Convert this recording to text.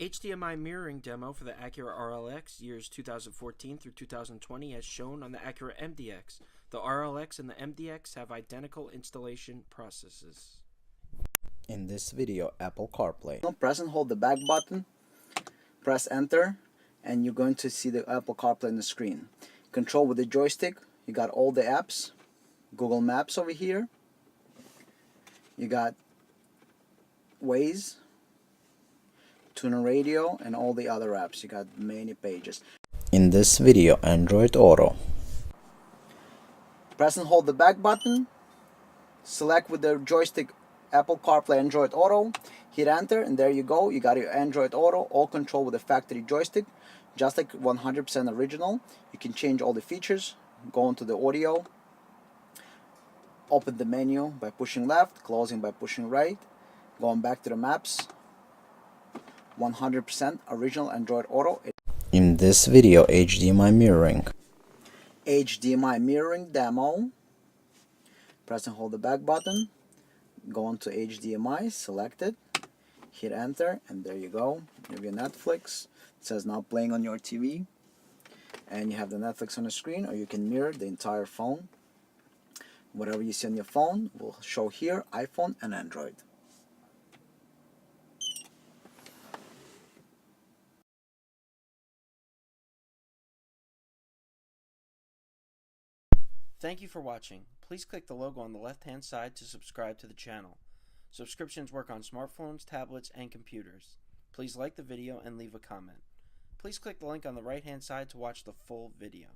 HDMI mirroring demo for the Acura RLX years 2014 through 2020 as shown on the Acura MDX. The RLX and the MDX have identical installation processes. In this video, Apple CarPlay. Press and hold the back button, press enter, and you're going to see the Apple CarPlay on the screen. Control with the joystick, you got all the apps, Google Maps over here, you got Waze, Tuner Radio, and all the other apps. You got many pages. In this video, Android Auto. Press and hold the back button, select with the joystick Apple CarPlay Android Auto, hit enter, and there you go. You got your Android Auto, all control with the factory joystick, just like 100% original. You can change all the features, go into the audio, open the menu by pushing left, closing by pushing right, going back to the maps. 100% original Android Auto. In this video, HDMI mirroring. HDMI mirroring demo. Press and hold the back button, go on to HDMI, select it, hit enter, and there you go. You have your Netflix. It says now playing on your TV, and you have the Netflix on the screen, or you can mirror the entire phone. Whatever you see on your phone will show here, iPhone and Android. Thank you for watching. Please click the logo on the left-hand side to subscribe to the channel. Subscriptions work on smartphones, tablets, and computers. Please like the video and leave a comment. Please click the link on the right-hand side to watch the full video.